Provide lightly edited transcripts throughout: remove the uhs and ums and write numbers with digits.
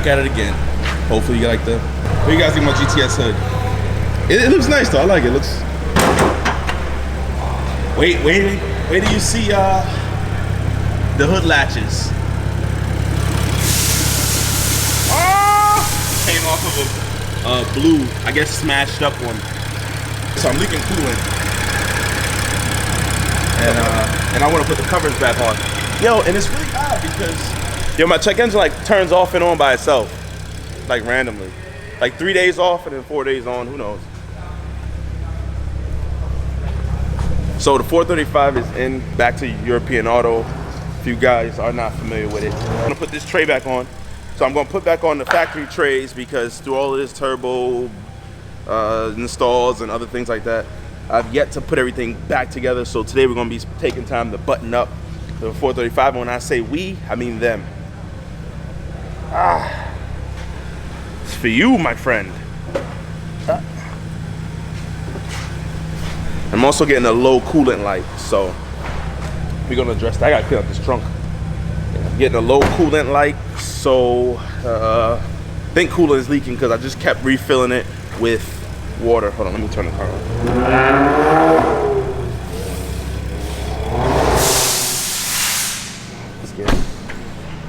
at it again. Hopefully you like the, what do you guys think about GTS hood? It looks nice though, I like it. It looks, wait till you see the hood latches. Oh! Came off of a blue, I guess smashed up one. So I'm leaking coolant. And I want to put the covers back on. Yo, and it's really odd because my check engine like turns off and on by itself, like randomly. Like 3 days off and then 4 days on, who knows. So the 435 is in, back to European.auto. If you guys are not familiar with it. I'm gonna put this tray back on. So I'm gonna put back on the factory trays because through all of this turbo installs and other things like that, I've yet to put everything back together. So today we're gonna be taking time to button up the 435. And when I say we, I mean them. It's for you, my friend. I'm also getting a low coolant light, so we're gonna address that. I gotta clean up this trunk. I'm getting a low coolant light, so I think coolant is leaking because I just kept refilling it with water. Hold on, let me turn the car on.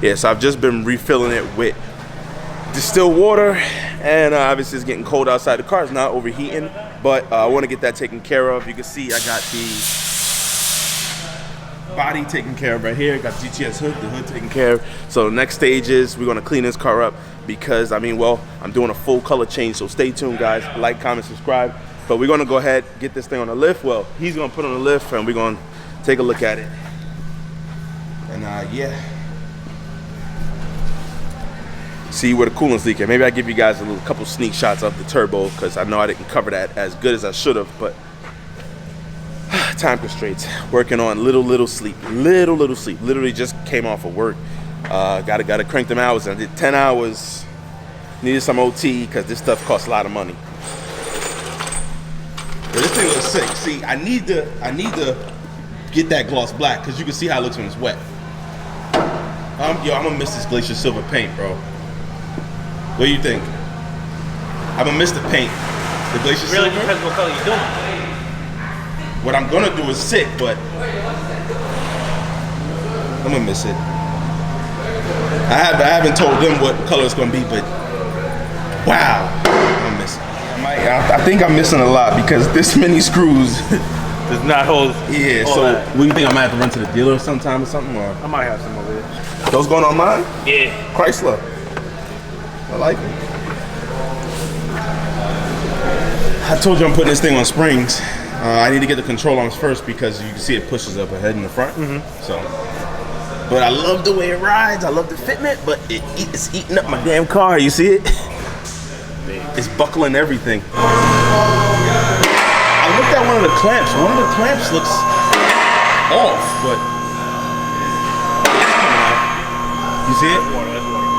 Yeah, so I've just been refilling it with distilled water, and obviously it's getting cold outside. The car is not overheating, but I want to get that taken care of. You can see I got the body taken care of right here. Got the GTS hood, the hood taken care of. So the next stage is we're going to clean this car up because, I mean, well, I'm doing a full color change, so stay tuned, guys. Like, comment, subscribe. But we're going to go ahead, get this thing on the lift. Well, he's going to put on the lift, and we're going to take a look at it. And yeah. See where the coolant's leaking. Maybe I give you guys a couple sneak shots of the turbo because I know I didn't cover that as good as I should have, but time constraints. Working on little sleep. Literally just came off of work. Gotta crank them hours. I did 10 hours. Needed some OT because this stuff costs a lot of money. But this thing looks sick. See, I need to get that gloss black because you can see how it looks when it's wet. Yo, I'm gonna miss this Glacier Silver paint, bro. What do you think? I'm gonna miss the paint. The Glacier Silver? Really depends what color you're doing. What I'm gonna do is sick, but I'm gonna miss it. I haven't told them what color it's gonna be, but wow, I'm gonna miss it. I think I'm missing a lot because this many screws Does not hold. Yeah, so that. what do you think? I might have to run to the dealer sometime or something? Or I might have some over there. those going online? Yeah. Chrysler. I like it. I told you I'm putting this thing on springs. I need to get the control arms first because you can see it pushes up ahead in the front. So, but I love the way it rides. I love the fitment, but it's eating up my damn car. You see it? It's buckling everything. I looked at one of the clamps. One of the clamps looks off, but you see it?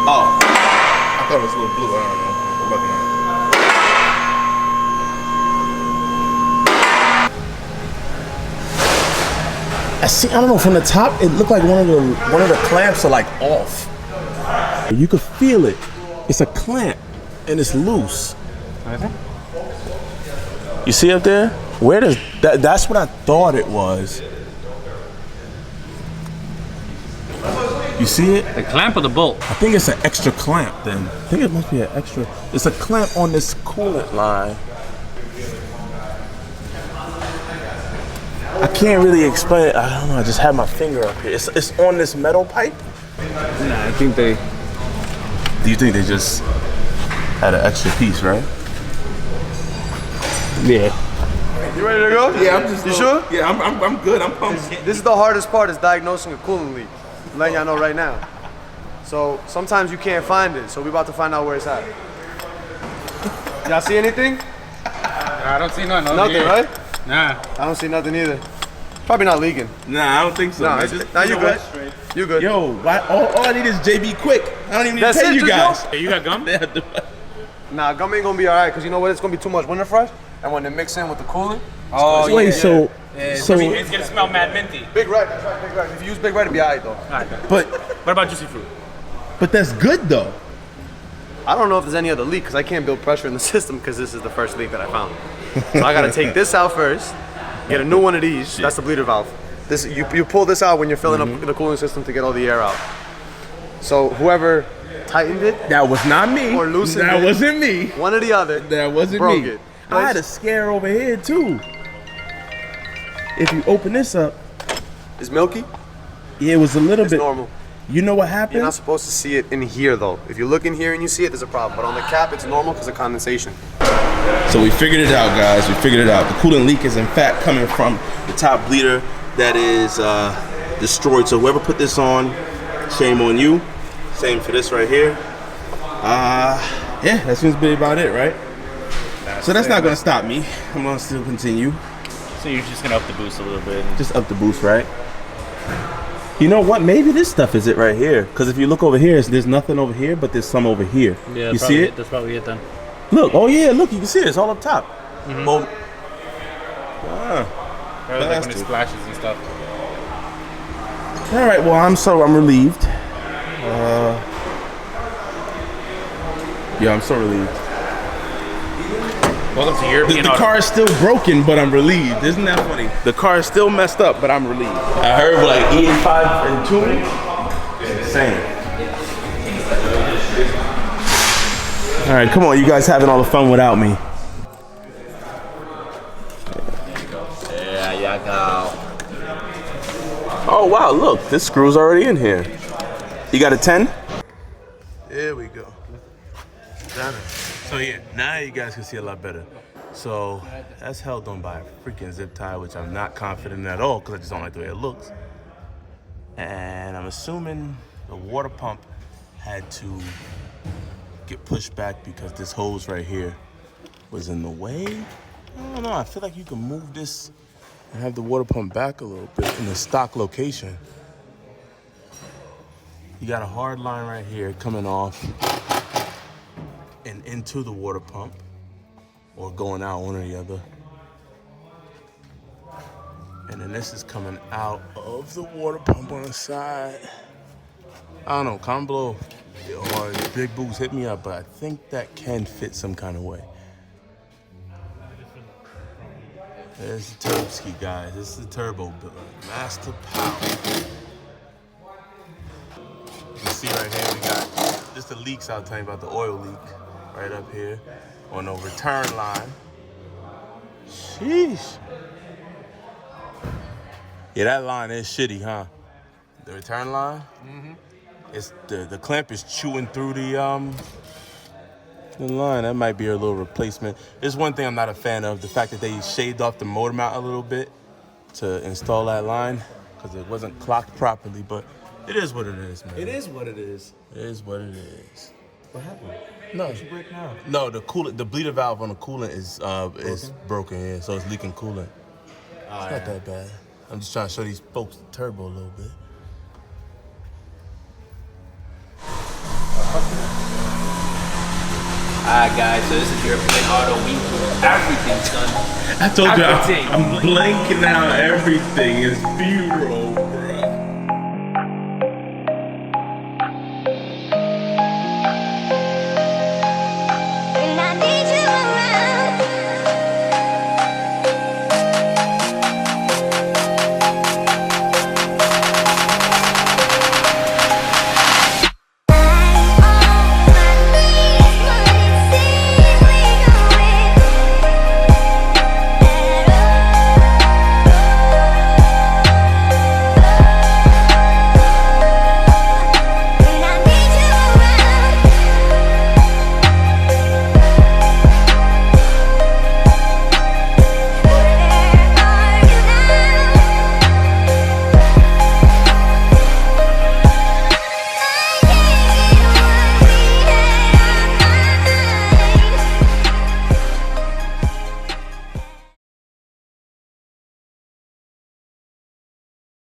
Oh, I thought it was a little blue. I don't know. I'm looking at it. I don't know, from the top it looked like one of the clamps are like off. You could feel it. It's a clamp and it's loose. You see up there? Where does that's what I thought it was. You see it? The clamp or the bolt? I think it's an extra clamp then. I think it must be an extra. It's a clamp on this coolant line. I can't really explain it. I don't know. I just have my finger up here. It's on this metal pipe. Nah, I think they. Do you think they just had an extra piece, right? Yeah. You ready to go? Yeah, I'm just. You sure? Yeah, I'm good. I'm pumped. This is the hardest part, is diagnosing a coolant leak. I'm letting y'all know right now. So sometimes you can't find it, so we're about to find out where it's at. Y'all see anything? I don't see nothing. Nothing, right? Nah. I don't see nothing either. Probably not leaking. Nah, I don't think so. Nah, you good. You good. Yo, all I need is JB Quick. I don't even need That's to pay it, you just guys. Hey, you got gum? Nah, gum ain't gonna be alright, because you know what? It's gonna be too much winter fresh, and when they mix in with the coolant. Oh, Wait, yeah. so It's gonna smell mad minty. Big Red, that's right, Big Red. If you use Big Red, it'll be alright though. Alright. but What about juicy fruit? that's good though. I don't know if there's any other leak because I can't build pressure in the system because this is the first leak that I found. So I gotta take this out first, get a new one of these. That's the bleeder valve. This you pull this out when you're filling up the cooling system to get all the air out. So whoever tightened it, That was not me. Or loosened that it. wasn't me. one or the other, That wasn't broke me. it. I had a scare over here too. If you open this up, It's milky. yeah, it was a little It's bit. normal. You know what happened? You're not supposed to see it in here though. If you look in here and you see it, there's a problem. But on the cap, it's normal because of condensation. So we figured it out, guys. We figured it out. The coolant leak is in fact coming from the top bleeder that is destroyed. So whoever put this on, shame on you. Same for this right here. Yeah, that seems to be about it, right? So that's not gonna stop me. I'm gonna still continue. So you're just gonna up the boost a little bit. Just up the boost, right? You know what? Maybe this stuff is it right here. Because if you look over here, there's nothing over here, but there's some over here. Yeah, you see it? That's probably it then. Look, oh yeah, look, you can see it. It's all up top. Well, Probably like when it splashes and stuff. all right, well, I'm relieved. Yeah, I'm so relieved. Welcome to The European.auto. car is still broken, but I'm relieved. Isn't that funny? The car is still messed up, but I'm relieved. I heard like N55 and tuning. Insane. All right, come on, you guys having all the fun without me. Yeah, yeah, go. Oh wow, look, this screw's already in here. You got a 10? There we go. Done it. So yeah, now you guys can see a lot better. So that's held on by a freaking zip tie, which I'm not confident in at all because I just don't like the way it looks. And I'm assuming the water pump had to get pushed back because this hose right here was in the way. I don't know, I feel like you can move this and have the water pump back a little bit in the stock location. You got a hard line right here coming off and into the water pump, or going out, one or the other. And then this is coming out of the water pump on the side. I don't know, comment below or Big Boots hit me up, but I think that can fit some kind of way. There's the turbo ski, guys. This is the turbo builder, master power. You can see right here, we got just the leaks I was telling you about, the oil leak right up here on the return line. Sheesh. Yeah, that line is shitty, huh? The return line? It's the clamp is chewing through the line. That might be a little replacement. There's one thing I'm not a fan of, the fact that they shaved off the motor mount a little bit to install that line because it wasn't clocked properly, but it is what it is, man. It is what it is. It is what it is. What happened? No, What's your break now? no, the coolant, the bleeder valve on the coolant is broken, yeah, so it's leaking coolant. It's not that bad. I'm just trying to show these folks the turbo a little bit. Alright guys, so this is European.auto. Everything's done. I told you, Everything. I'm blanking out everything. It's beautiful.